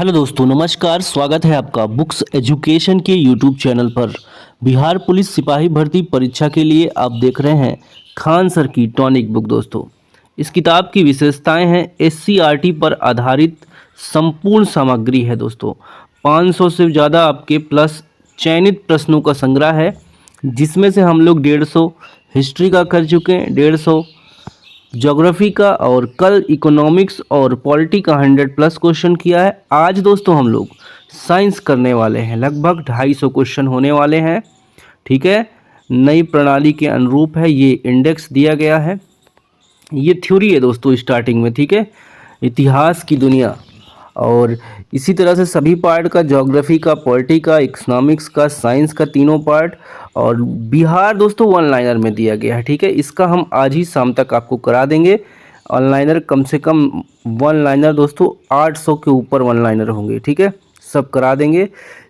Hello दोस्तों, नमस्कार। स्वागत है आपका बुक्स एजुकेशन के यूट्यूब चैनल पर। बिहार पुलिस सिपाही भर्ती परीक्षा के लिए आप देख रहे हैं खान सर की टॉनिक बुक। दोस्तों, इस किताब की विशेषताएं हैं एससीईआरटी पर आधारित संपूर्ण सामग्री है। दोस्तों, 500 से ज़्यादा आपके प्लस चयनित प्रश्नों का संग्रह है, जिसमें से हम लोग 150 हिस्ट्री का कर चुके हैं, 150 ज्योग्राफी का, और कल इकोनॉमिक्स और पॉलिटी का 100 प्लस क्वेश्चन किया है। आज दोस्तों हम लोग साइंस करने वाले हैं, लगभग 250 क्वेश्चन होने वाले हैं। ठीक है, नई प्रणाली के अनुरूप है, ये इंडेक्स दिया गया है। ये थ्योरी है दोस्तों स्टार्टिंग में, ठीक है, इतिहास की दुनिया, और इसी तरह से सभी पार्ट का, ज्योग्राफी का, पॉलिटी का, इकोनॉमिक्स का, साइंस का, तीनों पार्ट, और बिहार दोस्तों वन लाइनर में दिया गया है। ठीक है, इसका हम आज ही शाम तक आपको करा देंगे। ऑनलाइनर कम से कम वन लाइनर दोस्तों 800 के ऊपर वन लाइनर होंगे। ठीक है, सब करा देंगे।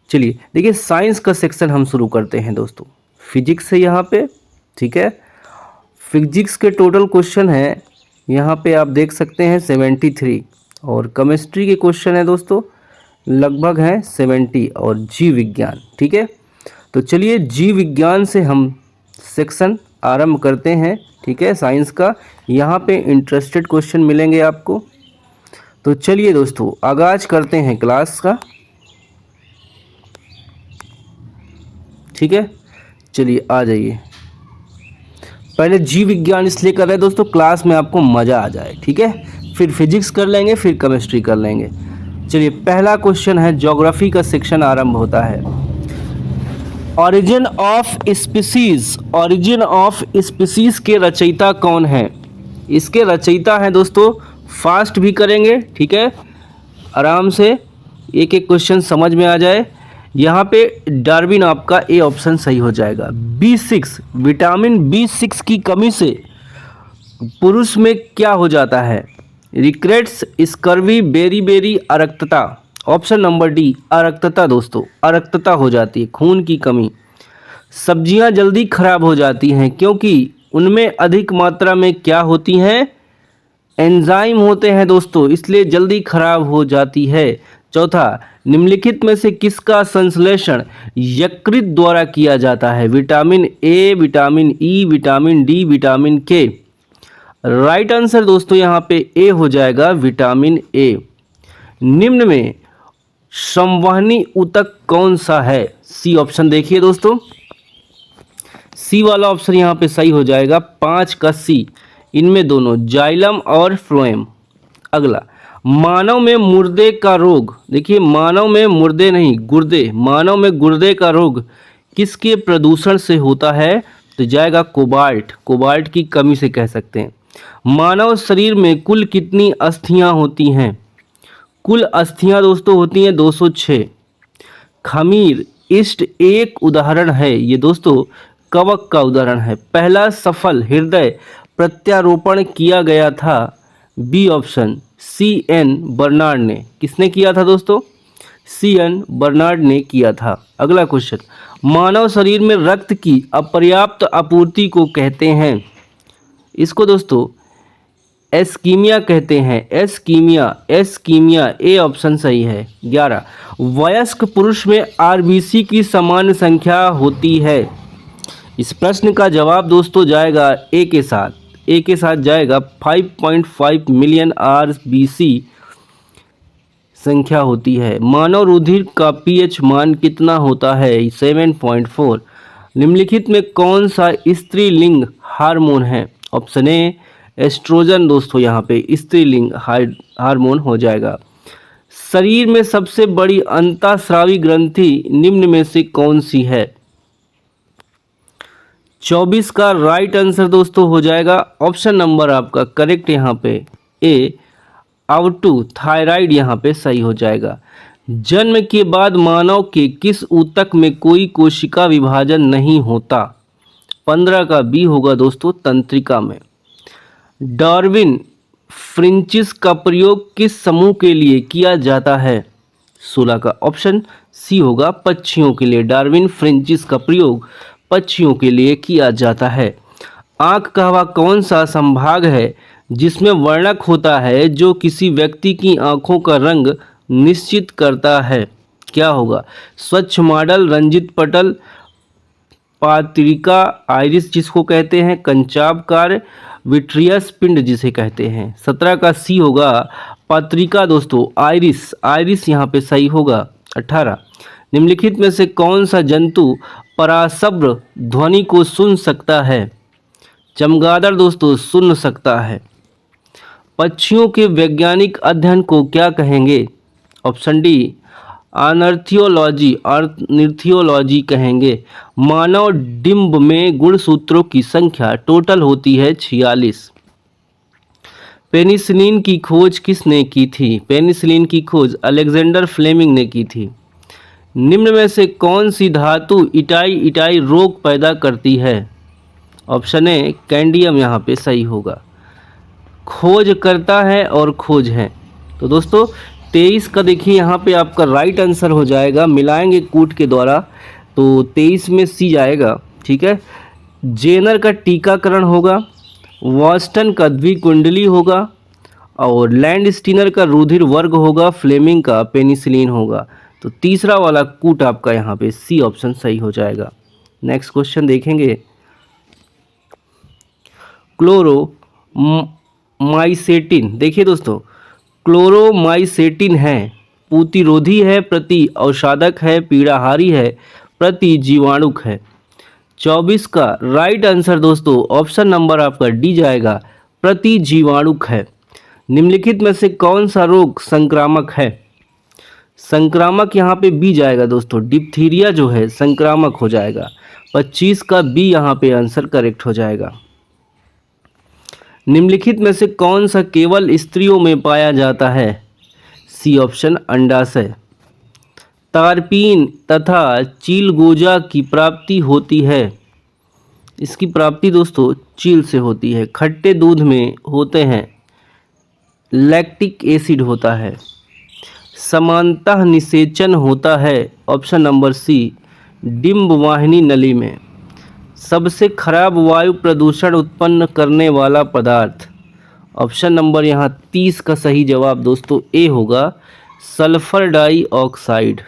चलिए देखिए, साइंस का सेक्शन हम शुरू करते हैं दोस्तों, फिजिक्स से यहाँ पे। ठीक है, फिजिक्स के टोटल क्वेश्चन हैं यहाँ पे आप देख सकते हैं 73, और केमिस्ट्री के क्वेश्चन है दोस्तों लगभग हैं 70, और जीव विज्ञान। ठीक है, तो चलिए जीव विज्ञान से हम सेक्शन आरंभ करते हैं। ठीक है, साइंस का यहाँ पे इंटरेस्टेड क्वेश्चन मिलेंगे आपको। तो चलिए दोस्तों आगाज करते हैं क्लास का। ठीक है, चलिए आ जाइए। पहले जीव विज्ञान इसलिए कर रहे हैं दोस्तों, क्लास में आपको मज़ा आ जाए। ठीक है, फिर फिजिक्स कर लेंगे, फिर केमिस्ट्री कर लेंगे। चलिए, पहला क्वेश्चन है, ज्योग्राफी का सेक्शन आरंभ होता है। Origin of species, origin of species के रचयिता कौन है? इसके रचयिता हैं दोस्तों, फास्ट भी करेंगे। ठीक है, आराम से एक एक क्वेश्चन समझ में आ जाए। यहाँ पे डार्विन, आपका ए ऑप्शन सही हो जाएगा। B6, विटामिन B6 की कमी से पुरुष में क्या हो जाता है? रिक्रेट्स, स्कर्वी, बेरी, अरक्तता। ऑप्शन नंबर डी, अरक्तता दोस्तों, अरक्तता हो जाती है, खून की कमी। सब्जियां जल्दी खराब हो जाती हैं क्योंकि उनमें अधिक मात्रा में क्या होती हैं? एंजाइम होते हैं दोस्तों, इसलिए जल्दी खराब हो जाती है। चौथा, निम्नलिखित में से किसका संश्लेषण यकृत द्वारा किया जाता है? Vitamin A, vitamin E, vitamin D, vitamin के। राइट आंसर दोस्तों यहाँ पे ए हो जाएगा, विटामिन ए। निम्न में संवहनी ऊतक कौन सा है? सी ऑप्शन देखिए दोस्तों, सी वाला ऑप्शन यहाँ पे सही हो जाएगा, 5 का सी। इनमें दोनों जाइलम और फ्लोएम। अगला, मानव में मुर्दे का रोग, देखिए मानव में मुर्दे नहीं गुर्दे, मानव में गुर्दे का रोग किसके प्रदूषण से होता है? तो जाएगा कोबाल्ट, कोबाल्ट की कमी से कह सकते हैं। मानव शरीर में कुल कितनी अस्थियां होती हैं? कुल अस्थियां दोस्तों होती हैं 206। खमीर इष्ट एक उदाहरण है, ये दोस्तों कवक का उदाहरण है। पहला सफल हृदय प्रत्यारोपण किया गया था? बी ऑप्शन, CN बर्नार्ड ने। किसने किया था दोस्तों? CN बर्नार्ड ने किया था। अगला क्वेश्चन, मानव शरीर में रक्त की अपर्याप्त आपूर्ति को कहते हैं? इसको दोस्तों एस्कीमिया कहते हैं, एस्कीमिया, एस्कीमिया, ए ऑप्शन सही है। 11, वयस्क पुरुष में RBC की सामान्य संख्या होती है? इस प्रश्न का जवाब दोस्तों जाएगा ए के साथ, ए के साथ जाएगा 5.5 मिलियन RBC संख्या होती है। मानव रुधिर का pH मान कितना होता है? 7.4। निम्नलिखित में कौन सा स्त्रीलिंग हार्मोन है? ऑप्शन ए एस्ट्रोजन दोस्तों, यहाँ पे स्त्रीलिंग हार्मोन हो जाएगा। शरीर में सबसे बड़ी अंतःस्रावी ग्रंथि निम्न में से कौन सी है? 24 का राइट आंसर दोस्तों हो जाएगा, ऑप्शन नंबर आपका करेक्ट यहाँ पे ए, आउटू थायराइड यहाँ पे सही हो जाएगा। जन्म के बाद मानव के किस ऊतक में कोई कोशिका विभाजन नहीं होता? 15 का बी होगा दोस्तों, तंत्रिका में। डार्विन फ्रिंचिस का प्रयोग किस समूह के लिए किया जाता है? 16 का ऑप्शन सी होगा, पक्षियों के लिए। डार्विन फ्रिंचिस का प्रयोग पक्षियों के लिए किया जाता है। आँख का वह कौन सा संभाग है जिसमें वर्णक होता है जो किसी व्यक्ति की आँखों का रंग निश्चित करता है? क्या होगा? स्वच्छ मॉडल, रंजित पटल, पात्रिका, आइरिस जिसको कहते हैं, कंचाभ कार्य, विट्रियस पिंड जिसे कहते हैं। 17 का सी होगा पात्रिका दोस्तों, आइरिस, आइरिस यहाँ पे सही होगा। 18, निम्नलिखित में से कौन सा जंतु पराशब्द ध्वनि को सुन सकता है? चमगादड़ दोस्तों सुन सकता है। पक्षियों के वैज्ञानिक अध्ययन को क्या कहेंगे? ऑप्शन डी अनर्थियोलॉजी, अर्निथियोलॉजी कहेंगे। मानव डिंब में गुणसूत्रों की संख्या टोटल होती है 46। पेनिसिलिन की खोज किसने की थी? पेनिसिलिन की खोज अलेक्जेंडर फ्लेमिंग ने की थी। निम्न में से कौन सी धातु इटाई इटाई रोग पैदा करती है? ऑप्शन ए कैंडियम यहाँ पे सही होगा। खोज करता है और खोज है। तो दोस्तों 23 का देखिए यहाँ पे आपका राइट आंसर हो जाएगा, मिलाएंगे कूट के द्वारा, तो 23 में सी जाएगा। ठीक है, जेनर का टीकाकरण होगा, वास्टन का द्विकुंडली होगा, और लैंड स्टीनर का रुधिर वर्ग होगा, फ्लेमिंग का पेनिसिलिन होगा। तो तीसरा वाला कूट आपका यहाँ पे सी ऑप्शन सही हो जाएगा। नेक्स्ट क्वेश्चन देखेंगे, क्लोरोमाइसेटिन। देखिए दोस्तों, क्लोरोमाइसेटिन है प्रतिरोधी है, प्रति अवसादक है, पीड़ाहारी है, प्रति जीवाणुक है। 24 का राइट आंसर दोस्तों ऑप्शन नंबर आपका डी जाएगा, प्रति जीवाणुक है। निम्नलिखित में से कौन सा रोग संक्रामक है? संक्रामक यहाँ पे बी जाएगा दोस्तों, डिप्थीरिया जो है संक्रामक हो जाएगा। 25 का बी यहाँ पे आंसर करेक्ट हो जाएगा। निम्नलिखित में से कौन सा केवल स्त्रियों में पाया जाता है? सी ऑप्शन अंडाशय। तारपीन तथा चीलगोजा की प्राप्ति होती है, इसकी प्राप्ति दोस्तों चील से होती है। खट्टे दूध में होते हैं, लैक्टिक एसिड होता है। समानतः निषेचन होता है, ऑप्शन नंबर सी डिंब वाहिनी नली में। सबसे खराब वायु प्रदूषण उत्पन्न करने वाला पदार्थ, ऑप्शन नंबर यहाँ 30 का सही जवाब दोस्तों ए होगा, सल्फर डाइऑक्साइड।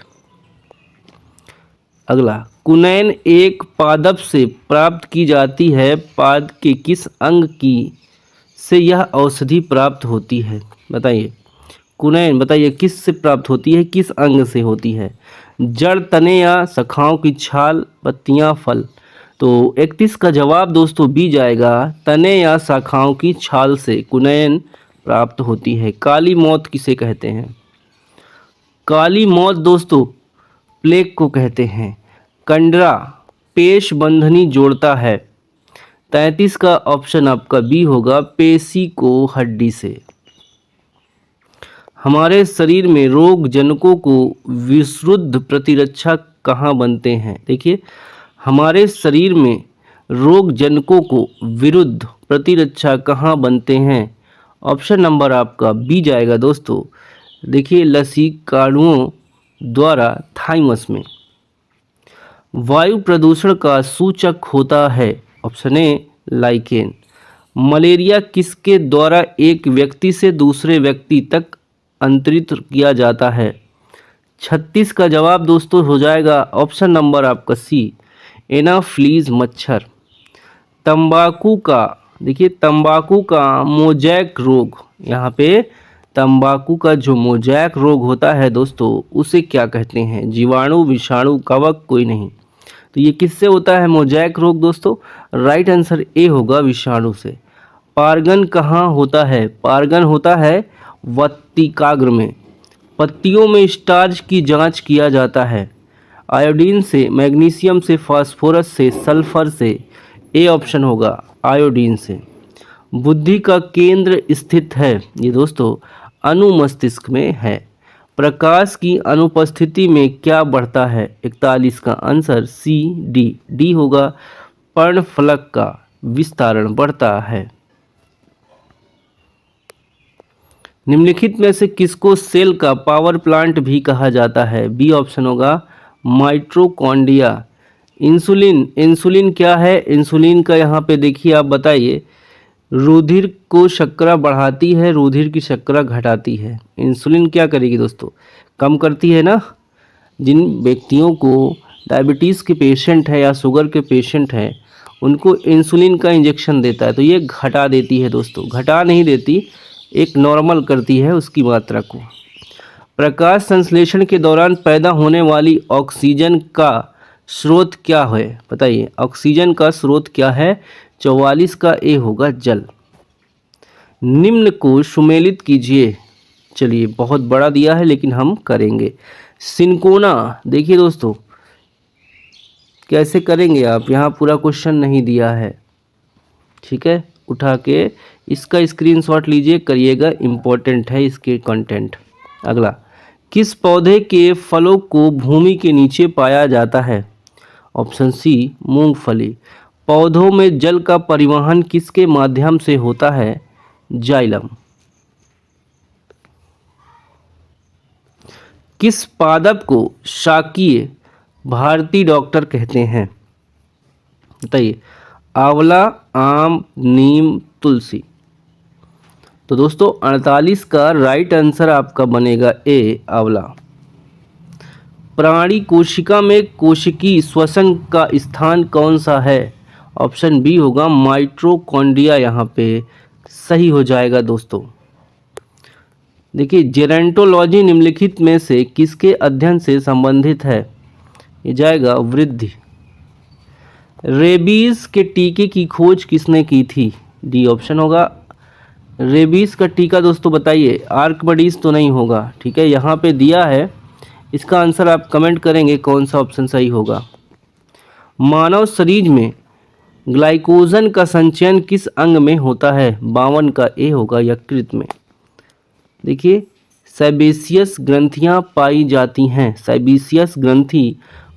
अगला, कुनैन एक पादप से प्राप्त की जाती है, पाद के किस अंग की से यह औषधि प्राप्त होती है? बताइए, कुनैन बताइए किस से प्राप्त होती है, किस अंग से होती है? जड़, तने या शाखाओं की छाल, पत्तियां, फल। तो 31 का जवाब दोस्तों बी जाएगा, तने या शाखाओं की छाल से कुनैन प्राप्त होती है। काली मौत किसे कहते हैं? काली मौत दोस्तों प्लेग को कहते हैं। कंडरा पेश बंधनी जोड़ता है। 33 का ऑप्शन आपका बी होगा, पेशी को हड्डी से। हमारे शरीर में रोग जनकों को विरुद्ध प्रतिरक्षा कहाँ बनते हैं? देखिए, हमारे शरीर में रोग जनकों को विरुद्ध प्रतिरक्षा कहाँ बनते हैं? ऑप्शन नंबर आपका बी जाएगा दोस्तों। देखिए, लसीकाणुओं द्वारा थाइमस में। वायु प्रदूषण का सूचक होता है, ऑप्शन ए लाइकेन। मलेरिया किसके द्वारा एक व्यक्ति से दूसरे व्यक्ति तक अंतरित किया जाता है? 36 का जवाब दोस्तों हो जाएगा ऑप्शन नंबर आपका सी, एनाफ्लीज मच्छर। तंबाकू का, देखिए तंबाकू का मोजैक रोग, यहाँ पे तंबाकू का जो मोजैक रोग होता है दोस्तों उसे क्या कहते हैं? जीवाणु, विषाणु, कवक, कोई नहीं। तो ये किससे होता है मोजैक रोग दोस्तों? राइट आंसर ए होगा, विषाणु से। पारगन कहाँ होता है? पारगन होता है वत्तिकाग्र में। पत्तियों में स्टार्च की जांच किया जाता है, आयोडीन से, मैग्नीशियम से, फास्फोरस से, सल्फर से। ए ऑप्शन होगा आयोडीन से। बुद्धि का केंद्र स्थित है, ये दोस्तों अनुमस्तिष्क में है। प्रकाश की अनुपस्थिति में क्या बढ़ता है? 41 का आंसर सी डी, डी होगा, पर्णफलक का विस्तारण बढ़ता है। निम्नलिखित में से किसको सेल का पावर प्लांट भी कहा जाता है? बी ऑप्शन होगा माइटोकॉन्ड्रिया। इंसुलिन, इंसुलिन क्या है? इंसुलिन का यहाँ पे देखिए आप बताइए, रुधिर को शर्करा बढ़ाती है, रुधिर की शर्करा घटाती है। इंसुलिन क्या करेगी दोस्तों? कम करती है ना। जिन व्यक्तियों को डायबिटीज़ के पेशेंट है या शुगर के पेशेंट हैं, उनको इंसुलिन का इंजेक्शन देता है तो ये घटा देती है दोस्तों, घटा नहीं देती, एक नॉर्मल करती है उसकी मात्रा को। प्रकाश संश्लेषण के दौरान पैदा होने वाली ऑक्सीजन का स्रोत क्या है? बताइए, ऑक्सीजन का स्रोत क्या है? 44 का ए होगा जल। निम्न को सुमेलित कीजिए। चलिए, बहुत बड़ा दिया है लेकिन हम करेंगे। सिनकोना, देखिए दोस्तों कैसे करेंगे आप, यहाँ पूरा क्वेश्चन नहीं दिया है, ठीक है। उठा के इसका स्क्रीनशॉट लीजिए, करिएगा, इम्पोर्टेंट है इसके कंटेंट। अगला, किस पौधे के फलों को भूमि के नीचे पाया जाता है? ऑप्शन सी मूंगफली। पौधों में जल का परिवहन किसके माध्यम से होता है? जाइलम। किस पादप को शाकीय भारतीय डॉक्टर कहते हैं? बताइए, आंवला, आम, नीम, तुलसी। तो दोस्तों 48 का राइट आंसर आपका बनेगा ए, आंवला। प्राणी कोशिका में कोशिकीय श्वसन का स्थान कौन सा है? ऑप्शन बी होगा माइटोकॉन्ड्रिया, यहाँ पे सही हो जाएगा दोस्तों। देखिए, जेरेंटोलॉजी निम्नलिखित में से किसके अध्ययन से संबंधित है? ये जाएगा वृद्धि। रेबीज के टीके की खोज किसने की थी? डी ऑप्शन होगा। रेबीज का टीका दोस्तों बताइए, आर्कमिडीज तो नहीं होगा, ठीक है, यहाँ पे दिया है, इसका आंसर आप कमेंट करेंगे कौन सा ऑप्शन सही होगा। मानव शरीर में ग्लाइकोजन का संचयन किस अंग में होता है? 52 का ए होगा, यकृत में। देखिए, सेबेसियस ग्रंथियां पाई जाती हैं, सेबेसियस ग्रंथि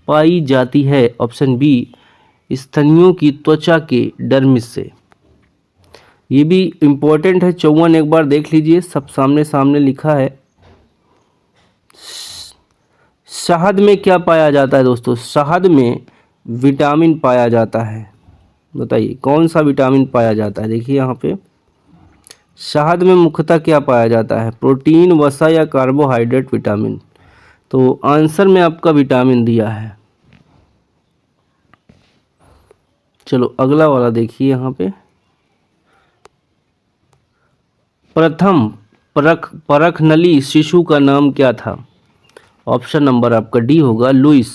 पाई जाती है, ऑप्शन बी स्तनियों की त्वचा के डर्मिस से। ये भी इम्पोर्टेंट है, 54 एक बार देख लीजिए, सब सामने सामने लिखा है। शहद में क्या पाया जाता है दोस्तों? शहद में विटामिन पाया जाता है। बताइए कौन सा विटामिन पाया जाता है? देखिए यहाँ पे शहद में मुख्यतः क्या पाया जाता है? प्रोटीन, वसा या कार्बोहाइड्रेट विटामिन। तो आंसर में आपका विटामिन दिया है। चलो अगला वाला देखिए यहाँ पे, प्रथम परखनली शिशु का नाम क्या था? ऑप्शन नंबर आपका डी होगा लुइस।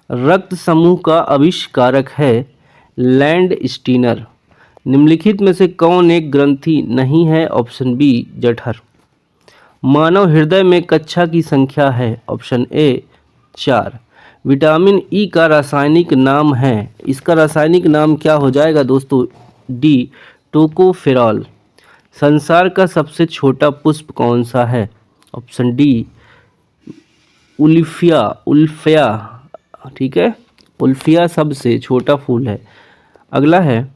रक्त समूह का आविष्कारक है लैंड स्टीनर। निम्नलिखित में से कौन एक ग्रंथि नहीं है? Option B जठर। मानव हृदय में कक्षा की संख्या है? Option A 4। विटामिन ई का रासायनिक नाम है, इसका रासायनिक नाम क्या हो जाएगा दोस्तों? D tocopherol. संसार का सबसे छोटा पुष्प कौन सा है? ऑप्शन डी उल्फिया, ठीक है, उल्फिया सबसे छोटा फूल है। अगला है,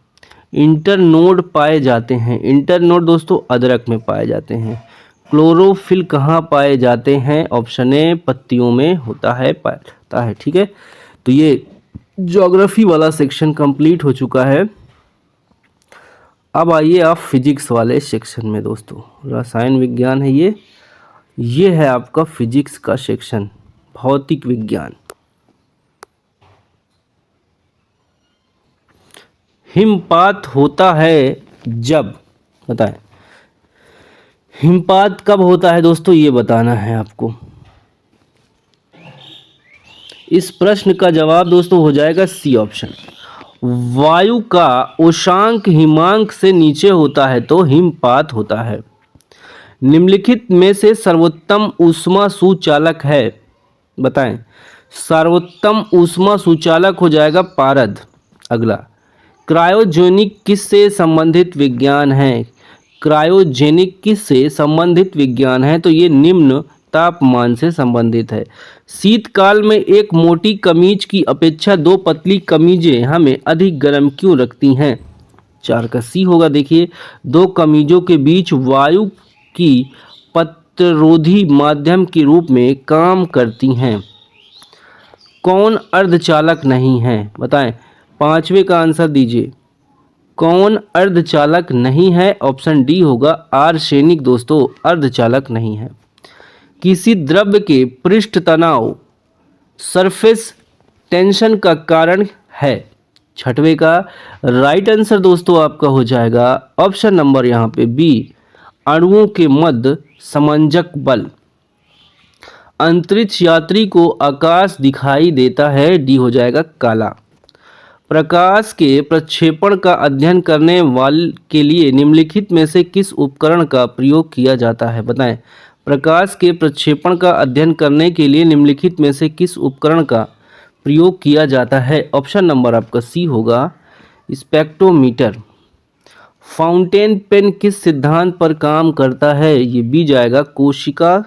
इंटरनोड पाए जाते हैं, इंटरनोड दोस्तों अदरक में पाए जाते हैं। क्लोरोफिल कहाँ पाए जाते हैं? ऑप्शन ए पत्तियों में होता है, पाया जाता है, ठीक है। तो ये ज्योग्राफी वाला सेक्शन कंप्लीट हो चुका है। अब आइए आप फिजिक्स वाले सेक्शन में दोस्तों, रसायन विज्ञान है ये है आपका फिजिक्स का सेक्शन, भौतिक विज्ञान। हिमपात होता है जब, बताएं हिमपात कब होता है दोस्तों, ये बताना है आपको। इस प्रश्न का जवाब दोस्तों हो जाएगा सी ऑप्शन। वायु का उष्मांक हिमांक से नीचे होता है तो हिमपात होता है। निम्नलिखित में से सर्वोत्तम ऊष्मा सुचालक है? बताएं, सर्वोत्तम ऊष्मा सुचालक हो जाएगा पारद। अगला, क्रायोजेनिक किससे संबंधित विज्ञान है? क्रायोजेनिक किससे संबंधित विज्ञान है? तो ये निम्न तापमान से संबंधित है। शीतकाल में एक मोटी कमीज की अपेक्षा दो पतली कमीजें हमें अधिक गर्म क्यों रखती हैं? 4 का सी होगा। देखिए, दो कमीजों के बीच वायु की प्रतिरोधी माध्यम के रूप में काम करती हैं। कौन अर्धचालक नहीं है? बताएं, 5वें का आंसर दीजिए। कौन अर्धचालक नहीं है? ऑप्शन डी होगा आर्सेनिक दोस्तों, अर्धचालक नहीं है। किसी द्रव्य के पृष्ठ तनाव सरफेस टेंशन का कारण है। छठवें का राइट आंसर दोस्तों आपका हो जाएगा ऑप्शन नंबर यहाँ पे बी, अणुओं के मध्य समंजक बल। अंतरिक्ष यात्री को आकाश दिखाई देता है, डी हो जाएगा काला। प्रकाश के प्रक्षेपण का अध्ययन करने वाले के लिए निम्नलिखित में से किस उपकरण का प्रयोग किया जाता है? बताएं। प्रकाश के प्रक्षेपण का अध्ययन करने के लिए निम्नलिखित में से किस उपकरण का प्रयोग किया जाता है? ऑप्शन नंबर आपका सी होगा स्पेक्ट्रोमीटर। फाउंटेन पेन किस सिद्धांत पर काम करता है? ये बी जाएगा कोशिका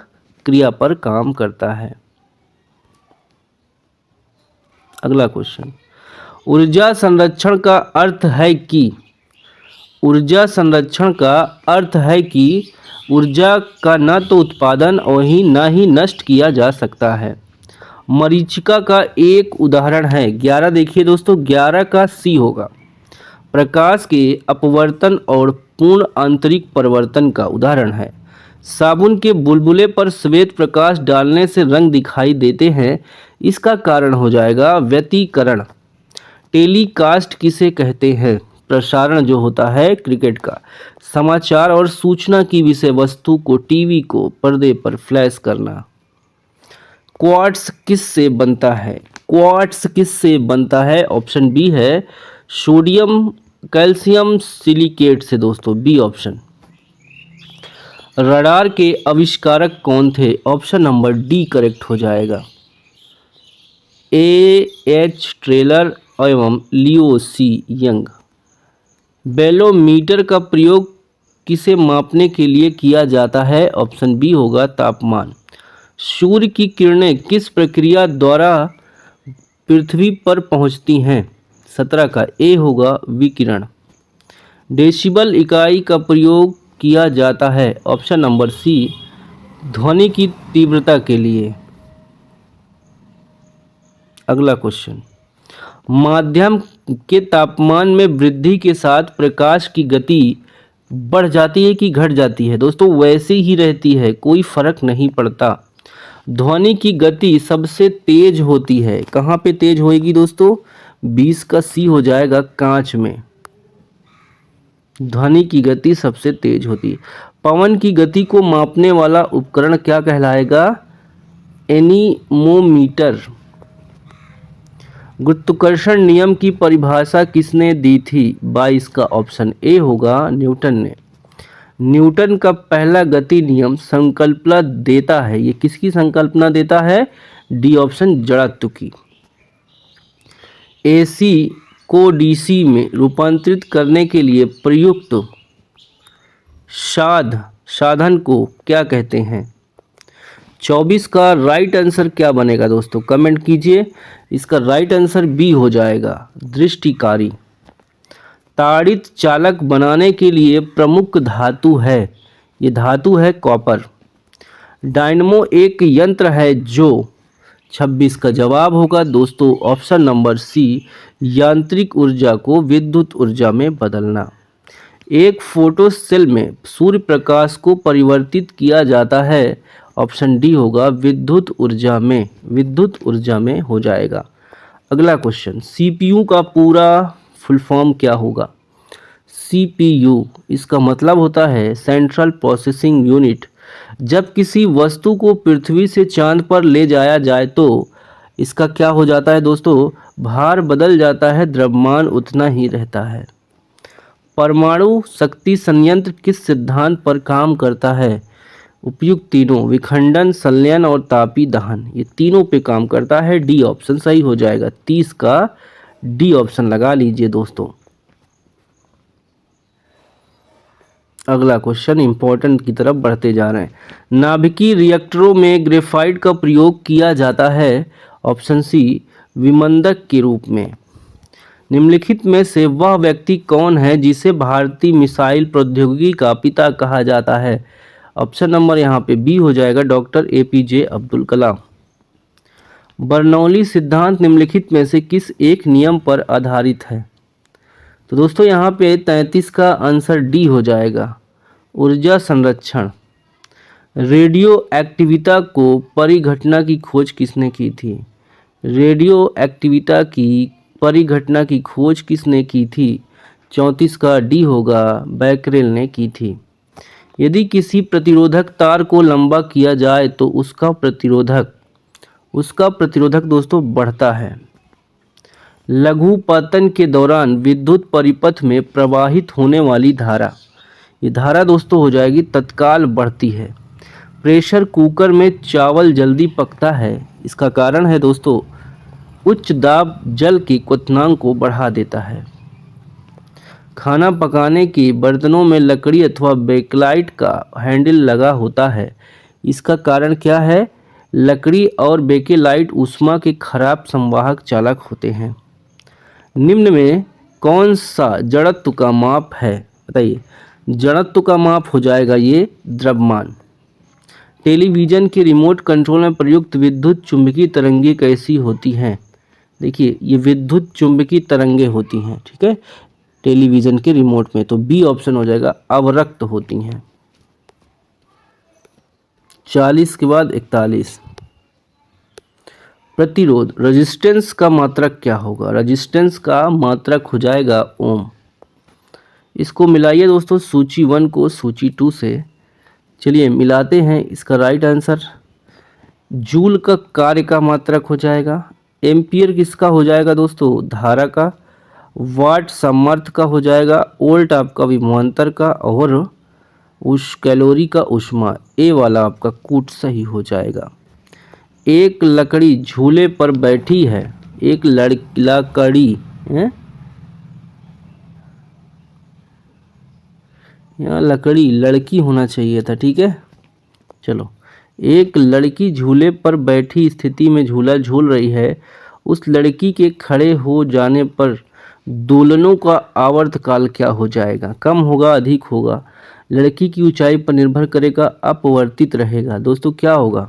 क्रिया पर काम करता है। अगला क्वेश्चन, ऊर्जा संरक्षण का अर्थ है कि ऊर्जा संरक्षण का अर्थ है कि ऊर्जा का न तो उत्पादन और न ही नष्ट किया जा सकता है। मरीचिका का एक उदाहरण है। 11 देखिए दोस्तों, 11 का सी होगा प्रकाश के अपवर्तन और पूर्ण आंतरिक परिवर्तन का उदाहरण है। साबुन के बुलबुले पर श्वेत प्रकाश डालने से रंग दिखाई देते हैं, इसका कारण हो जाएगा व्यतिकरण। टेलीकास्ट किसे कहते हैं? प्रसारण जो होता है क्रिकेट का। समाचार और सूचना की विषय वस्तु को टीवी को पर्दे पर फ्लैश करना। क्वार्ट्स किस से बनता है? क्वार्ट्स किस से बनता है? ऑप्शन बी है सोडियम कैल्शियम सिलिकेट से दोस्तों, बी ऑप्शन। रडार के आविष्कारक कौन थे? ऑप्शन नंबर डी करेक्ट हो जाएगा एच ट्रेलर एवं लियो सी यंग। बैलोमीटर का प्रयोग किसे मापने के लिए किया जाता है? ऑप्शन बी होगा तापमान। सूर्य की किरणें किस प्रक्रिया द्वारा पृथ्वी पर पहुंचती हैं? 17 का ए होगा विकिरण। डेसिबल इकाई का प्रयोग किया जाता है? ऑप्शन नंबर सी ध्वनि की तीव्रता के लिए। अगला क्वेश्चन, माध्यम के तापमान में वृद्धि के साथ प्रकाश की गति बढ़ जाती है कि घट जाती है? दोस्तों वैसे ही रहती है, कोई फर्क नहीं पड़ता। ध्वनि की गति सबसे तेज होती है, कहाँ पे तेज होएगी दोस्तों? 20 का सी हो जाएगा कांच में। ध्वनि की गति सबसे तेज होती है। पवन की गति को मापने वाला उपकरण क्या कहलाएगा? एनीमोमीटर। गुरुत्वाकर्षण नियम की परिभाषा किसने दी थी? 22 का ऑप्शन ए होगा न्यूटन ने। न्यूटन का पहला गति नियम संकल्पना देता है, ये किसकी संकल्पना देता है? डी ऑप्शन जड़त्व की। एसी को डीसी में रूपांतरित करने के लिए प्रयुक्त साधन को क्या कहते हैं? 24 का राइट आंसर क्या बनेगा दोस्तों? कमेंट कीजिए। इसका राइट आंसर बी हो जाएगा दृष्टिकारी। ताड़ित चालक बनाने के लिए प्रमुख धातु है, ये धातु है कॉपर। डायनमो एक यंत्र है जो 26 का जवाब होगा दोस्तों ऑप्शन नंबर सी यांत्रिक ऊर्जा को विद्युत ऊर्जा में बदलना। एक फोटो सेल में सूर्य प्रकाश को परिवर्तित किया जाता है, ऑप्शन डी होगा विद्युत ऊर्जा में, विद्युत ऊर्जा में हो जाएगा। अगला क्वेश्चन, सीपीयू का पूरा फुल फॉर्म क्या होगा? सीपीयू इसका मतलब होता है सेंट्रल प्रोसेसिंग यूनिट। जब किसी वस्तु को पृथ्वी से चांद पर ले जाया जाए तो इसका क्या हो जाता है दोस्तों? भार बदल जाता है, द्रव्यमान उतना ही रहता है। परमाणु शक्ति संयंत्र किस सिद्धांत पर काम करता है? उपयुक्त तीनों, विखंडन, संलयन और तापी दहन, ये तीनों पे काम करता है। डी ऑप्शन सही हो जाएगा। 30 का डी ऑप्शन लगा लीजिए दोस्तों। अगला क्वेश्चन इंपॉर्टेंट की तरफ बढ़ते जा रहे हैं। नाभिकीय रिएक्टरों में ग्रेफाइट का प्रयोग किया जाता है, ऑप्शन सी विमंदक के रूप में। निम्नलिखित में से वह व्यक्ति कौन है जिसे भारतीय मिसाइल प्रौद्योगिकी का पिता कहा जाता है? ऑप्शन नंबर यहाँ पे बी हो जाएगा doctor APJ Abdul Kalam. Bernoulli सिद्धांत निम्नलिखित में से किस एक नियम पर आधारित है? तो दोस्तों यहाँ पे 33 का आंसर डी हो जाएगा, ऊर्जा संरक्षण। रेडियो एक्टिविता को परिघटना की खोज किसने की थी? रेडियो एक्टिविता की परिघटना की खोज किसने की थी? 34 का डी होगा, बैकरेल ने की थी। यदि किसी प्रतिरोधक तार को लंबा किया जाए तो उसका प्रतिरोधक दोस्तों बढ़ता है। लघुपतन के दौरान विद्युत परिपथ में प्रवाहित होने वाली धारा, ये धारा दोस्तों हो जाएगी तत्काल बढ़ती है। प्रेशर कुकर में चावल जल्दी पकता है, इसका कारण है दोस्तों उच्च दाब जल के क्वथनांक को बढ़ा देता है। खाना पकाने के बर्तनों में लकड़ी अथवा बेकलाइट का हैंडल लगा होता है, इसका कारण क्या है? लकड़ी और बेकेलाइट ऊष्मा के खराब संवाहक चालक होते हैं। निम्न में कौन सा जड़त्व का माप है? बताइए। जड़त्व का माप हो जाएगा ये द्रव्यमान। टेलीविज़न के रिमोट कंट्रोल में प्रयुक्त विद्युत चुंबकीय तरंगें कैसी होती हैं? देखिए ये विद्युत चुंबकीय तरंगें होती हैं, ठीक है, टेलीविज़न के रिमोट में। तो बी ऑप्शन हो जाएगा, अवरक्त होती हैं। 40 के बाद 41। प्रतिरोध, रेजिस्टेंस का मात्रक क्या होगा? रेजिस्टेंस का मात्रक हो जाएगा ओम। इसको मिलाइए दोस्तों सूची 1 को सूची 2 से। चलिए मिलाते हैं इसका राइट आंसर। जूल का कार्य का मात्रक हो जाएगा। एम्पियर किसका हो जाएगा दोस्तों? धारा का। वाट सामर्थ्य का हो जाएगा। वोल्ट आपका विभवांतर का। और उस कैलोरी का ऊष्मा, ए वाला आपका कूट सही हो जाएगा। एक लकड़ी झूले पर बैठी है। एक लकड़ी है, यहाँ लकड़ी लड़की होना चाहिए था, ठीक है। चलो, एक लड़की झूले पर बैठी स्थिति में झूला झूल रही है। उस लड़की के खड़े हो जाने पर दोलनों का आवर्तकाल क्या हो जाएगा? कम होगा, अधिक होगा? लड़की की ऊंचाई पर निर्भर करेगा, अपवर्तित रहेगा। दोस्तों क्या होगा?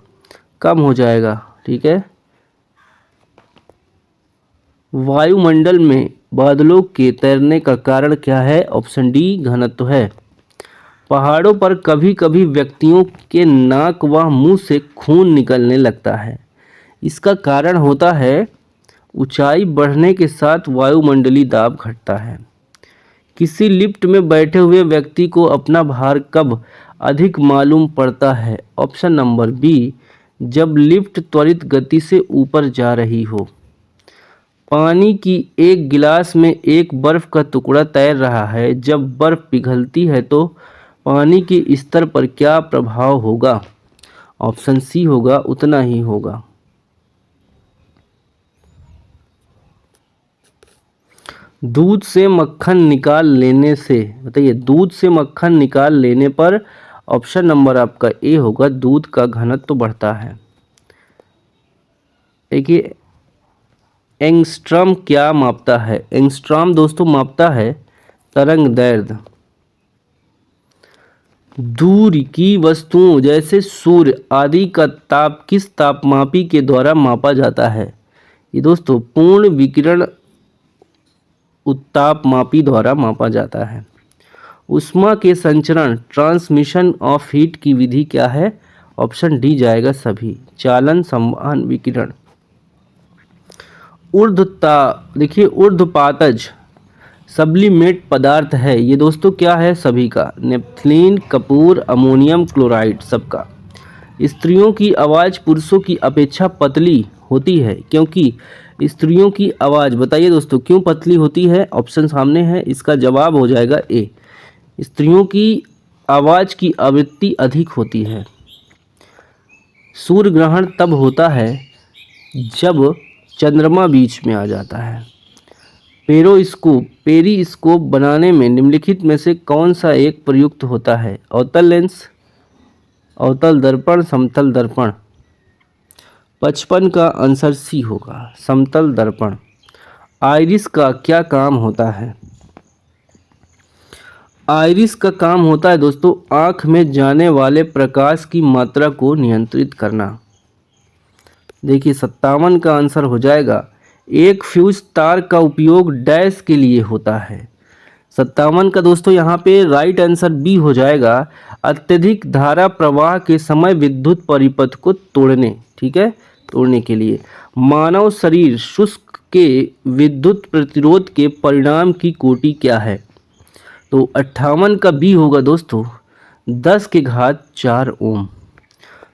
कम हो जाएगा, ठीक है। वायुमंडल में बादलों के तैरने का कारण क्या है? ऑप्शन डी घनत्व है। पहाड़ों पर कभी कभी व्यक्तियों के नाक व मुंह से खून निकलने लगता है, इसका कारण होता है ऊंचाई बढ़ने के साथ वायुमंडलीय दाब घटता है। किसी लिफ्ट में बैठे हुए व्यक्ति को अपना भार कब अधिक मालूम पड़ता है? ऑप्शन नंबर बी, जब लिफ्ट त्वरित गति से ऊपर जा रही हो। पानी की एक गिलास में एक बर्फ का टुकड़ा तैर रहा है। जब बर्फ पिघलती है तो पानी के स्तर पर क्या प्रभाव होगा? ऑप्शन सी होगा, उतना ही होगा। दूध से मक्खन निकाल लेने से, बताइए, दूध से मक्खन निकाल लेने पर ऑप्शन नंबर आपका ए होगा, दूध का घनत्व बढ़ता है। देखिए एंगस्ट्रॉम क्या मापता है? एंगस्ट्रॉम दोस्तों मापता है तरंग दैर्ध्य। दूर की वस्तुओं जैसे सूर्य आदि का ताप किस तापमापी के द्वारा मापा जाता है? ये दोस्तों पूर्ण विकिरण उत्तापमापी द्वारा मापा जाता है। ऊष्मा के संचरण, ट्रांसमिशन ऑफ हीट की विधि क्या है? ऑप्शन डी जाएगा सभी, चालन, संवहन, विकिरण। देखिए ऊर्ध्वपातज सब्लिमेट पदार्थ है, ये दोस्तों क्या है? सभी का, नेपथलीन, कपूर, अमोनियम क्लोराइड, सबका। स्त्रियों की आवाज़ पुरुषों की अपेक्षा पतली होती है क्योंकि स्त्रियों की आवाज़, बताइए दोस्तों क्यों पतली होती है? ऑप्शन सामने है, इसका जवाब हो जाएगा ए, स्त्रियों की आवाज़ की आवृत्ति अधिक होती है। सूर्य ग्रहण तब होता है जब चंद्रमा बीच में आ जाता है। पेरिस्कोप बनाने में निम्नलिखित में से कौन सा एक प्रयुक्त होता है? अवतल लेंस, अवतल दर्पण, समतल दर्पण। 55 का आंसर सी होगा, समतल दर्पण। आइरिस का क्या काम होता है? आइरिस का काम होता है दोस्तों आँख में जाने वाले प्रकाश की मात्रा को नियंत्रित करना। देखिए 57 का आंसर हो जाएगा, एक फ्यूज तार का उपयोग डैश के लिए होता है। 57 का दोस्तों यहाँ पे राइट आंसर बी हो जाएगा, अत्यधिक धारा प्रवाह के समय विद्युत परिपथ को तोड़ने, ठीक है, तोड़ने के लिए। मानव शरीर शुष्क के विद्युत प्रतिरोध के परिणाम की कोटि क्या है? तो 58 का बी होगा दोस्तों, 10⁴ ओम।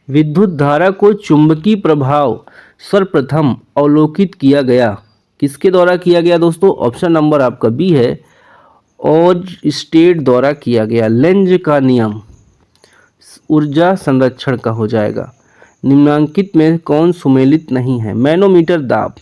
विद्युत धारा को चुंबकीय प्रभाव सर्वप्रथम अवलोकित किया गया, किसके द्वारा किया गया दोस्तों? ऑप्शन नंबर आपका बी है, और स्टेट द्वारा किया गया। लेंज का नियम ऊर्जा संरक्षण का हो जाएगा। निम्नांकित में कौन सुमेलित नहीं है? मैनोमीटर दाब,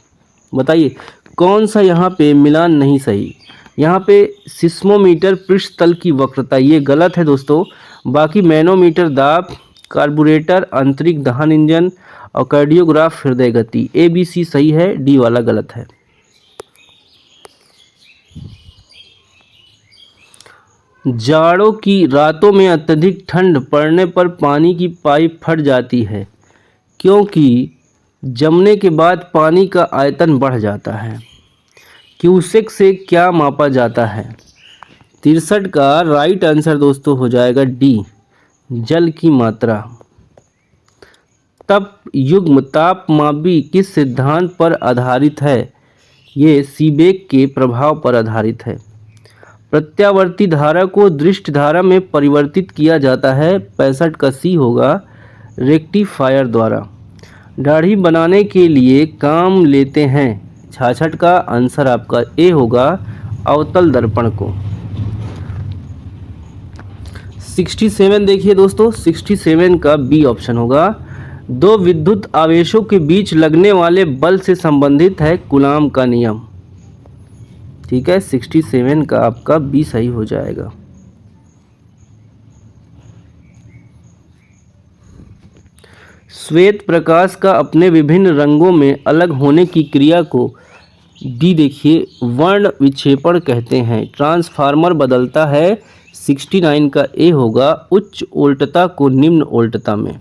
बताइए कौन सा यहाँ पे मिलान नहीं सही? यहाँ पे सिस्मोमीटर पृष्ठ तल की वक्रता, ये गलत है दोस्तों। बाकी मैनोमीटर दाब, कार्बोरेटर आंतरिक दहन इंजन और कार्डियोग्राफ हृदय गति, ए बी सी सही है, डी वाला गलत है। जाड़ों की रातों में अत्यधिक ठंड पड़ने पर पानी की पाइप फट जाती है, क्योंकि जमने के बाद पानी का आयतन बढ़ जाता है। क्यूसेक से क्या मापा जाता है? 63 का राइट आंसर दोस्तों हो जाएगा डी, जल की मात्रा। तप युग्म तापमापी किस सिद्धांत पर आधारित है? ये सीबेक के प्रभाव पर आधारित है। प्रत्यावर्ती धारा को दृष्ट धारा में परिवर्तित किया जाता है, 65 का सी होगा, रेक्टिफायर द्वारा। दाढ़ी बनाने के लिए काम लेते हैं, 66 का आंसर आपका ए होगा, अवतल दर्पण को। 67 देखिए दोस्तों, 67 का बी ऑप्शन होगा, दो विद्युत आवेशों के बीच लगने वाले बल से संबंधित है कूलाम का नियम, ठीक है। 67 का आपका बी सही हो जाएगा। श्वेत प्रकाश का अपने विभिन्न रंगों में अलग होने की क्रिया को डी देखिए वर्ण विक्षेपण कहते हैं। ट्रांसफार्मर बदलता है, 69 का ए होगा, उच्च वोल्टता को निम्न वोल्टता में,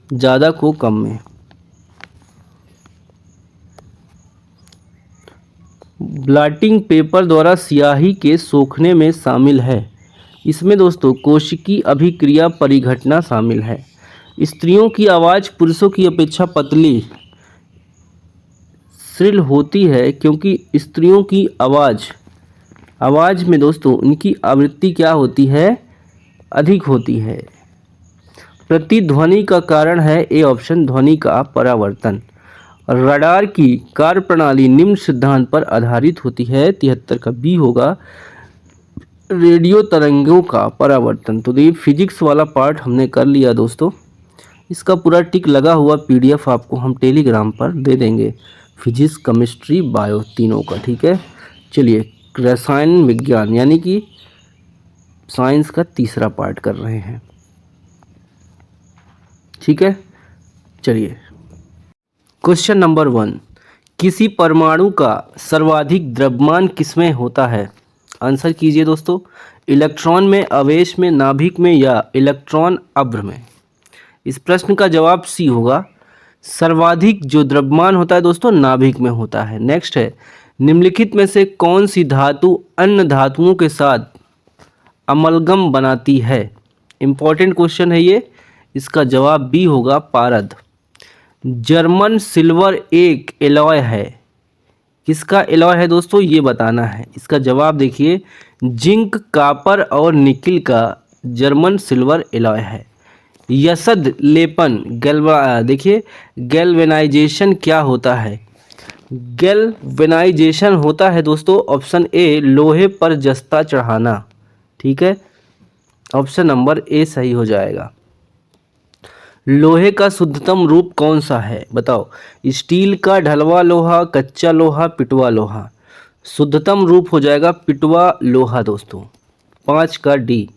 ज़्यादा को कम में। ब्लॉटिंग पेपर द्वारा स्याही के सोखने में शामिल है, इसमें दोस्तों कोशिकीय अभिक्रिया परिघटना शामिल है। स्त्रियों की आवाज़ पुरुषों की अपेक्षा पतली श्रिल होती है, क्योंकि स्त्रियों की आवाज़ में दोस्तों उनकी आवृत्ति क्या होती है? अधिक होती है। प्रतिध्वनि का कारण है ए ऑप्शन, ध्वनि का परावर्तन। रडार की कार्यप्रणाली निम्न सिद्धांत पर आधारित होती है, 73 का बी होगा, रेडियो तरंगों का परावर्तन। तो ये फिजिक्स वाला पार्ट हमने कर लिया दोस्तों, इसका पूरा टिक लगा हुआ पीडीएफ आपको हम टेलीग्राम पर दे देंगे, फिजिक्स केमिस्ट्री बायो तीनों का, ठीक है। चलिए रसायन विज्ञान यानी कि साइंस का तीसरा पार्ट कर रहे हैं, ठीक है। चलिए क्वेश्चन नंबर 1, किसी परमाणु का सर्वाधिक द्रव्यमान किसमें होता है? आंसर कीजिए दोस्तों, इलेक्ट्रॉन में, आवेश में, नाभिक में या इलेक्ट्रॉन अभ्र में? इस प्रश्न का जवाब सी होगा, सर्वाधिक जो द्रव्यमान होता है दोस्तों नाभिक में होता है। नेक्स्ट है, निम्नलिखित में से कौन सी धातु अन्य धातुओं के साथ अमलगम बनाती है? इंपॉर्टेंट क्वेश्चन है ये, इसका जवाब बी होगा, पारद। जर्मन सिल्वर एक एलॉय है, किसका एलॉय है दोस्तों ये बताना है। इसका जवाब देखिए, जिंक, कॉपर और निकिल का जर्मन सिल्वर एलॉय है। यसद लेपन देखिए गैल्वेनाइजेशन क्या होता है? गैल्वेनाइजेशन होता है दोस्तों ऑप्शन ए, लोहे पर जस्ता चढ़ाना, ठीक है। ऑप्शन नंबर ए सही हो जाएगा। लोहे का शुद्धतम रूप कौन सा है बताओ? स्टील का, ढलवा लोहा, कच्चा लोहा, पिटवा लोहा। शुद्धतम रूप हो जाएगा पिटवा लोहा दोस्तों, 5 का डी।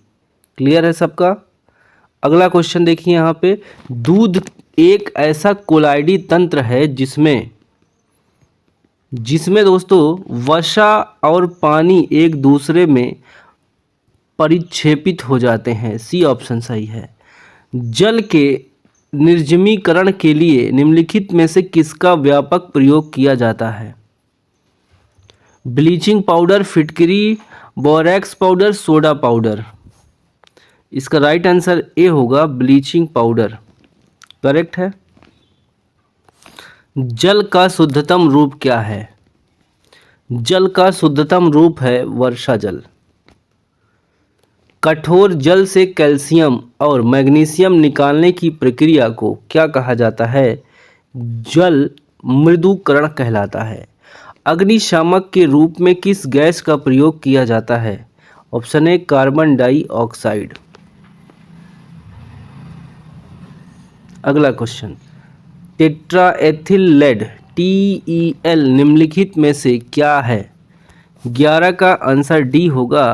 क्लियर है सबका? अगला क्वेश्चन देखिए यहाँ पे, दूध एक ऐसा कोलाइडी तंत्र है जिसमें दोस्तों वसा और पानी एक दूसरे में परिक्षेपित हो जाते हैं, सी ऑप्शन सही है। जल के निर्जमीकरण के लिए निम्नलिखित में से किसका व्यापक प्रयोग किया जाता है? ब्लीचिंग पाउडर, फिटकरी, बोरेक्स पाउडर, सोडा पाउडर। इसका राइट आंसर ए होगा ब्लीचिंग पाउडर, करेक्ट है। जल का शुद्धतम रूप क्या है? जल का शुद्धतम रूप है वर्षा जल। कठोर जल से कैल्शियम और मैग्नीशियम निकालने की प्रक्रिया को क्या कहा जाता है? जल मृदुकरण कहलाता है। अग्निशामक के रूप में किस गैस का प्रयोग किया जाता है? Option A carbon dioxide. अगला क्वेश्चन, टेट्राएथिल लेड TeL निम्नलिखित में से क्या है? 11 का आंसर डी होगा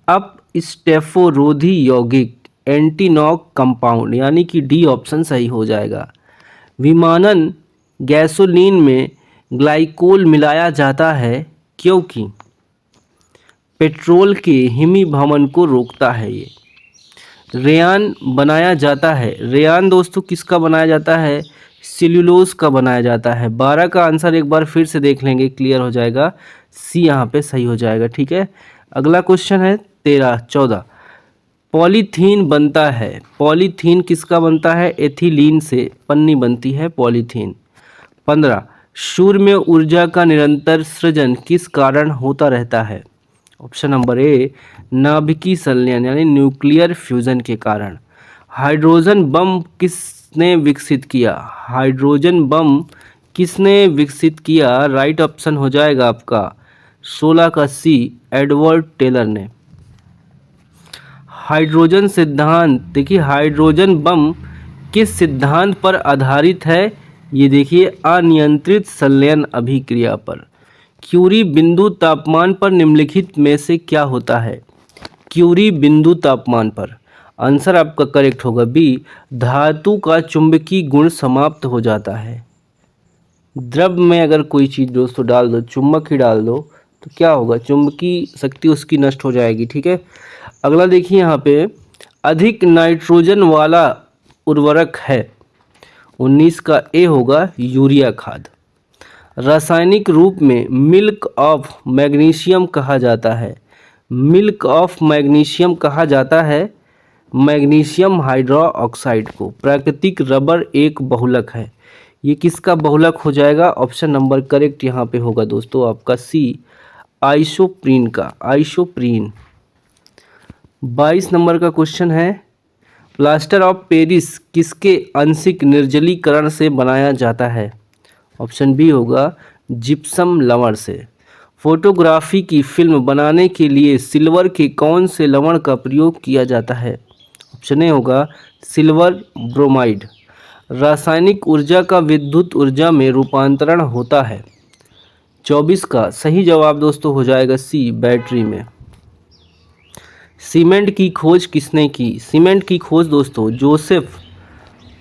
अप स्टेफोरोधी यौगिक एंटीनॉक कंपाउंड, यानी कि डी ऑप्शन सही हो जाएगा। विमानन गैसोलीन में ग्लाइकोल मिलाया जाता है क्योंकि पेट्रोल के हिमीभवन को रोकता है। ये रेयान बनाया जाता है। रेयान दोस्तों किसका बनाया जाता है? सेल्यूलोज का बनाया जाता है। 12 का आंसर एक बार फिर से देख लेंगे, क्लियर हो जाएगा। सी यहाँ पे सही हो जाएगा, ठीक है। अगला क्वेश्चन है 14 पॉलीथीन बनता है। पॉलीथीन किसका बनता है? एथिलीन से पन्नी बनती है पॉलीथीन। 15 सूर्य में ऊर्जा का निरंतर सृजन किस कारण होता रहता है? ऑप्शन नंबर ए नाभिकीय संलयन यानी न्यूक्लियर फ्यूजन के कारण। हाइड्रोजन बम किसने विकसित किया? हाइड्रोजन बम किसने विकसित किया? राइट ऑप्शन हो जाएगा आपका 16 का सी एडवर्ड टेलर ने। हाइड्रोजन सिद्धांत, देखिए हाइड्रोजन बम किस सिद्धांत पर आधारित है? ये देखिए अनियंत्रित संलयन अभिक्रिया पर। क्यूरी बिंदु तापमान पर निम्नलिखित में से क्या होता है? क्यूरी बिंदु तापमान पर आंसर आपका करेक्ट होगा बी धातु का चुंबकीय गुण समाप्त हो जाता है। द्रव में अगर कोई चीज़ दोस्तों डाल दो, चुंबक ही डाल दो, तो क्या होगा? चुंबकीय शक्ति उसकी नष्ट हो जाएगी, ठीक है। अगला देखिए यहाँ पे अधिक नाइट्रोजन वाला उर्वरक है। 19 का ए होगा यूरिया खाद। रासायनिक रूप में मिल्क ऑफ मैग्नीशियम कहा जाता है। मिल्क ऑफ मैग्नीशियम कहा जाता है मैग्नीशियम हाइड्रोक्साइड को। प्राकृतिक रबर एक बहुलक है। ये किसका बहुलक हो जाएगा? ऑप्शन नंबर करेक्ट यहाँ पे होगा दोस्तों आपका सी आइसोप्रीन का, आइसोप्रीन। 22 नंबर का क्वेश्चन है प्लास्टर ऑफ पेरिस किसके आंशिक निर्जलीकरण से बनाया जाता है? ऑप्शन बी होगा जिप्सम लवण से। फोटोग्राफी की फिल्म बनाने के लिए सिल्वर के कौन से लवण का प्रयोग किया जाता है? ऑप्शन ए होगा सिल्वर ब्रोमाइड। रासायनिक ऊर्जा का विद्युत ऊर्जा में रूपांतरण होता है। 24 का सही जवाब दोस्तों हो जाएगा सी बैटरी में। सीमेंट की खोज किसने की? सीमेंट की खोज दोस्तों जोसेफ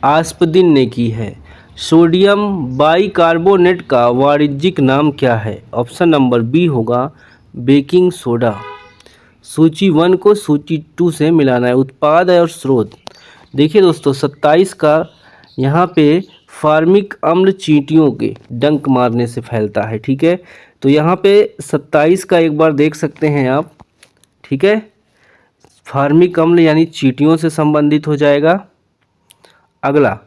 आस्पदिन ने की है। सोडियम बाइकार्बोनेट का वाणिज्यिक नाम क्या है? ऑप्शन नंबर बी होगा बेकिंग सोडा। सूची 1 को सूची 2 से मिलाना है। उत्पाद है और स्रोत। देखिए दोस्तों 27 का यहाँ पे फार्मिक अम्ल चींटियों के डंक मारने से फैलता है, ठीक है। तो यहाँ पे 27 का एक बार देख सकते हैं आप, ठीक है। फार्मिक अम्ल यानी चींटियों से संबंधित हो जाएगा। अगला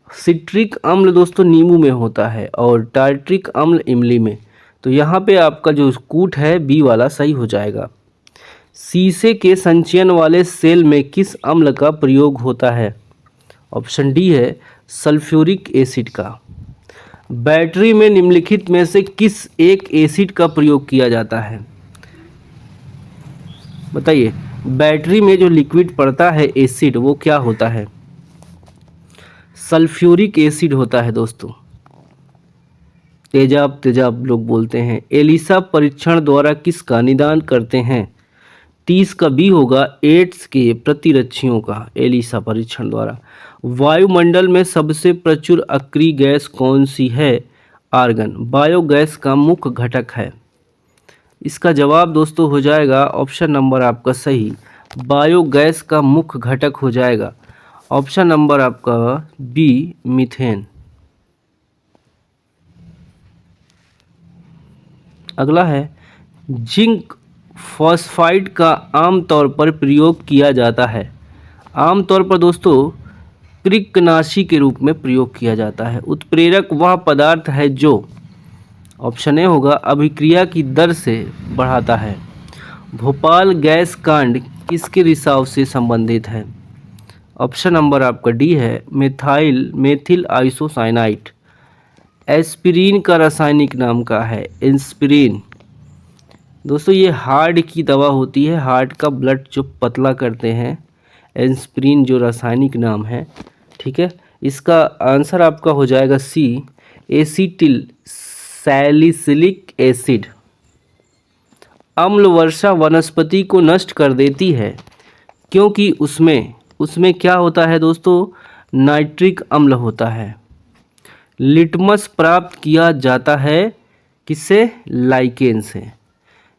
सिट्रिक अम्ल दोस्तों नींबू में होता है और टार्ट्रिक अम्ल इमली में। तो यहाँ पे आपका जो कूट है बी वाला सही हो जाएगा। शीशे के संचयन वाले सेल में किस अम्ल का प्रयोग होता है? ऑप्शन डी है सल्फ्यूरिक एसिड का। बैटरी में निम्नलिखित में से किस एक एसिड का प्रयोग किया जाता है? बताइए, बैटरी में जो लिक्विड पड़ता है एसिड वो क्या होता है? सल्फ्यूरिक एसिड होता है दोस्तों। तेजाब तेजाब लोग बोलते हैं। एलिसा परीक्षण द्वारा किसका निदान करते हैं? 30 का बी होगा एड्स के प्रतिरक्षियों का एलिसा परीक्षण द्वारा। वायुमंडल में सबसे प्रचुर अक्रिय गैस कौन सी है? आर्गन बायोगैस का मुख्य घटक है। इसका जवाब दोस्तों हो जाएगा ऑप्शन नंबर आपका सही, बायोगैस का मुख्य घटक हो जाएगा ऑप्शन नंबर आपका बी मीथेन। अगला है जिंक फॉस्फाइड का आमतौर पर प्रयोग किया जाता है? आमतौर पर दोस्तों कृंतकनाशी के रूप में प्रयोग किया जाता है। उत्प्रेरक वह पदार्थ है जो, ऑप्शन ए होगा, अभिक्रिया की दर से बढ़ाता है। भोपाल गैस कांड किसके रिसाव से संबंधित है? ऑप्शन नंबर आपका डी है, मेथिल आइसोसाइनाइड। एस्पिरिन का रासायनिक नाम क्या है? एस्पिरिन। दोस्तों ये हार्ट की दवा होती है, हार्ट का ब्लड जो पतला करते हैं, एस्पिरिन जो रासायनिक नाम है। ठीक है, इसका आंसर आपका हो जाएगा सी, एसिटिल सैलिसिलिक एसिड। अम्ल वर्षा वनस्पति को नष्ट कर देती है क्योंकि उसमें क्या होता है दोस्तों? नाइट्रिक अम्ल होता है। लिटमस प्राप्त किया जाता है किससे? लाइकेन से।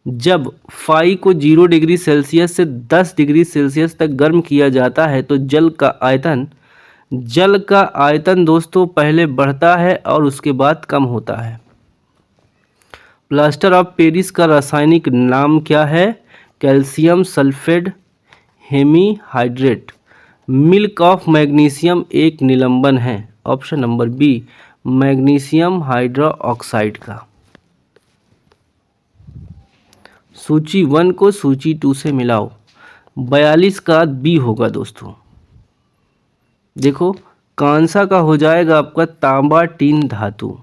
जब फाई को 0 डिग्री सेल्सियस से 10 डिग्री सेल्सियस तक गर्म किया जाता है तो जल का आयतन दोस्तों पहले बढ़ता है और उसके बाद कम होता है। प्लास्टर ऑफ पेरिस का रासायनिक नाम क्या है? Calcium sulphate hemihydrate. Milk of magnesium एक निलंबन है। Option number B, magnesium hydroxide का। सूची 1 को सूची 2 से मिलाओ। 42 का बी होगा दोस्तों। देखो, कांसा का हो जाएगा आपका तांबा टीन धातु,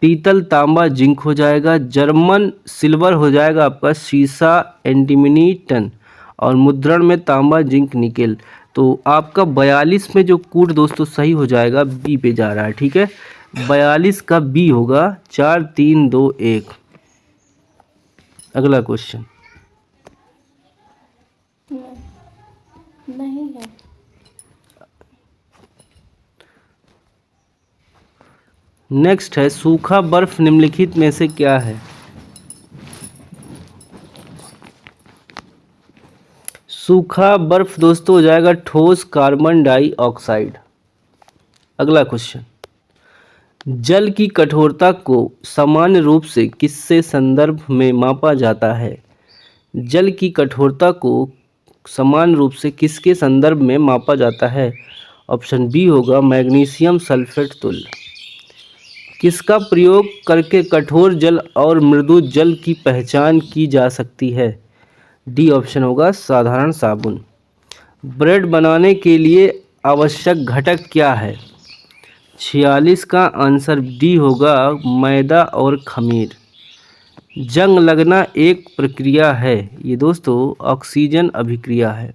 पीतल तांबा जिंक हो जाएगा, जर्मन सिल्वर हो जाएगा आपका सीसा एंटीमनी टन, और मुद्रण में तांबा जिंक निकेल। तो आपका 42 में जो कूट दोस्तों सही हो जाएगा बी पे जा रहा है। ठीक है, 42 का बी होगा। 4 3 2 1। अगला क्वेश्चन नहीं है। नेक्स्ट है, सूखा बर्फ निम्नलिखित में से क्या है? सूखा बर्फ दोस्तों हो जाएगा ठोस कार्बन डाइऑक्साइड। अगला क्वेश्चन, जल की कठोरता को सामान्य रूप से किससे संदर्भ में मापा जाता है? जल की कठोरता को समान रूप से किसके संदर्भ में मापा जाता है? ऑप्शन बी होगा, मैग्नीशियम सल्फेट तुल्य। किसका प्रयोग करके कठोर जल और मृदु जल की पहचान की जा सकती है? डी ऑप्शन होगा, साधारण साबुन। ब्रेड बनाने के लिए आवश्यक घटक क्या है? 46 का आंसर डी होगा, मैदा और खमीर। जंग लगना एक प्रक्रिया है, ये दोस्तों ऑक्सीजन अभिक्रिया है।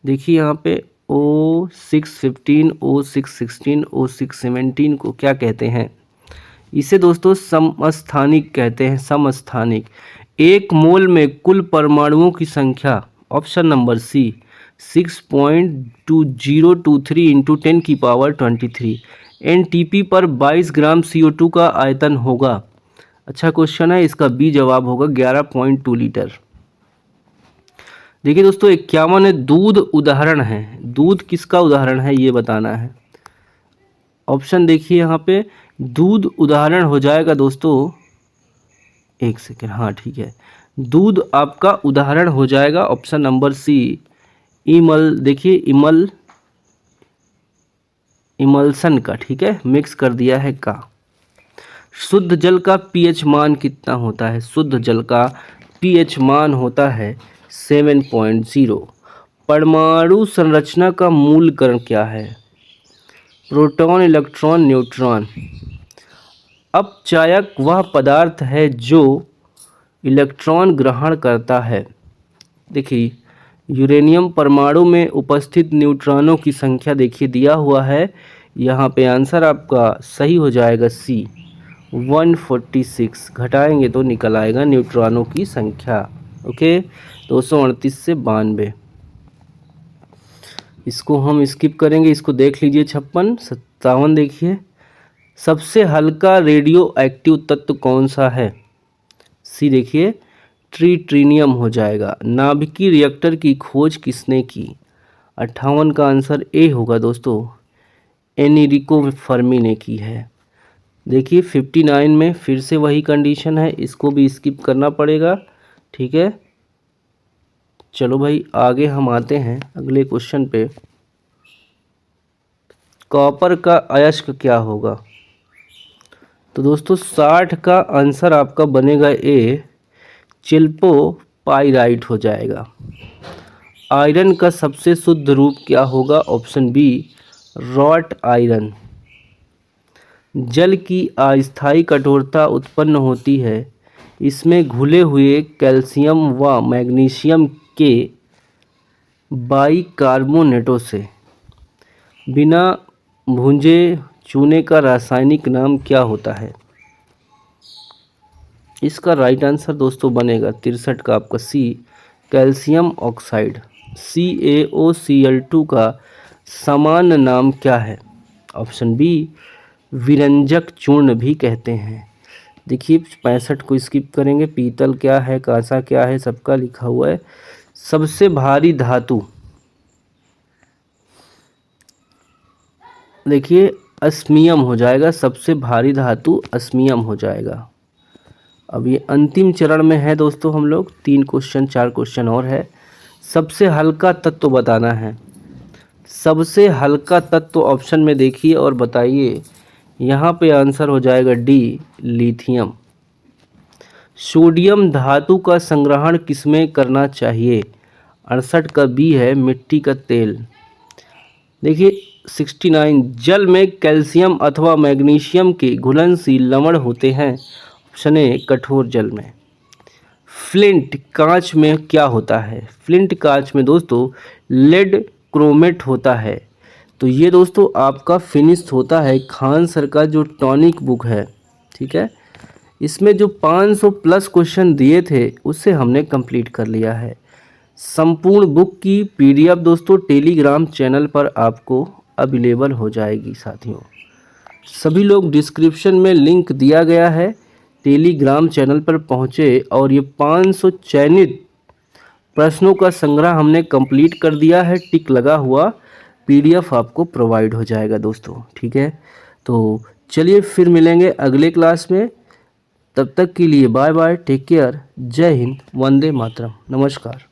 देखिए यहाँ पे O615, O616, O617 को क्या कहते हैं? इसे दोस्तों समस्थानिक कहते हैं, समस्थानिक। एक मोल में कुल परमाणुओं की संख्या, ऑप्शन नंबर सी, 6.2023 इंटू 10 की पावर 23। एनटीपी पर 22 ग्राम CO2 का आयतन होगा। अच्छा क्वेश्चन है, इसका बी जवाब होगा 11.2 लीटर। देखिए दोस्तों 51 है, दूध उदाहरण है। दूध किसका उदाहरण है ये बताना है। ऑप्शन देखिए यहाँ पे, दूध उदाहरण हो जाएगा दोस्तों, एक सेकेंड, हाँ ठीक है, दूध आपका उदाहरण हो जाएगा ऑप्शन नंबर सी, देखिए इमल्सन का। ठीक है, मिक्स कर दिया है का। शुद्ध जल का पीएच मान कितना होता है? शुद्ध जल का पीएच मान होता है 7.0। परमाणु संरचना का मूल कण क्या है? Proton, electron, neutron. अपचायक वह पदार्थ है जो इलेक्ट्रॉन ग्रहण करता है। देखिए यूरेनियम परमाणु में उपस्थित न्यूट्रॉनों की संख्या देखिए दिया हुआ है, यहाँ पे आंसर आपका सही हो जाएगा सी, 146। घटाएंगे तो निकल आएगा न्यूट्रॉनों की संख्या। ओके, 238 से 92। इसको हम स्किप करेंगे, इसको देख लीजिए। 56 57 देखिए, सबसे हल्का रेडियो एक्टिव तत्व कौन सा है? सी देखिए, ट्रिटिनियम हो जाएगा। नाभिकीय रिएक्टर की खोज किसने की? 58 का आंसर ए होगा दोस्तों, एनरिको फर्मी ने की है। देखिए 59 में फिर से वही कंडीशन है, इसको भी स्किप करना पड़ेगा। ठीक है। चलो भाई आगे हम आते हैं अगले क्वेश्चन पे। कॉपर का अयस्क क्या होगा? तो दोस्तों 60 का आंसर आपका बनेगा ए, चिल्पो पाइराइट हो जाएगा। आयरन का सबसे शुद्ध रूप क्या होगा? Option B, wrought iron. जल की अस्थायी कठोरता उत्पन्न होती है इसमें घुले हुए कैल्शियम व मैग्नीशियम के बाइकार्बोनेटों से। बिना भूंजे चूने का रासायनिक नाम क्या होता है? इसका राइट आंसर दोस्तों बनेगा 63 का आपका सी, कैल्शियम ऑक्साइड। CaOCl2 का सामान्य नाम क्या है? ऑप्शन बी, विरंजक चूर्ण भी कहते हैं। देखिए 65 को स्किप करेंगे। पीतल क्या है, कांसा क्या है, सबका लिखा हुआ है। सबसे भारी धातु, देखिए अस्मियम हो जाएगा। सबसे भारी धातु अस्मियम हो जाएगा। अब ये अंतिम चरण में है दोस्तों, हम लोग 3 क्वेश्चन 4 क्वेश्चन और है। सबसे हल्का तत्व बताना है। सबसे हल्का तत्व ऑप्शन में देखिए और बताइए। यहाँ पे आंसर हो जाएगा डी, लिथियम। सोडियम धातु का संग्रहण किसमें करना चाहिए? 68 का बी है, मिट्टी का तेल। देखिए 69, जल में कैल्शियम अथवा मैग्नीशियम के घुलनशील लवण होते हैं। ऑप्शन ए, कठोर जल में। फ्लिंट कांच में क्या होता है? फ्लिंट कांच में दोस्तों लेड क्रोमेट होता है। तो ये दोस्तों आपका फिनिश होता है खान सर का जो टॉनिक बुक है, ठीक है। इसमें जो 500 प्लस क्वेश्चन दिए थे उससे हमने कंप्लीट कर लिया है। संपूर्ण बुक की PDF दोस्तों टेलीग्राम चैनल पर आपको अवेलेबल हो जाएगी साथियों। सभी लोग डिस्क्रिप्शन में लिंक दिया गया है, टेलीग्राम चैनल पर पहुँचे और ये 500 चयनित प्रश्नों का संग्रह हमने कंप्लीट कर दिया है। टिक लगा हुआ PDF आपको प्रोवाइड हो जाएगा दोस्तों, ठीक है। तो चलिए फिर मिलेंगे अगले क्लास में। तब तक के लिए बाय बाय, टेक केयर, जय हिंद, वंदे मातरम, नमस्कार।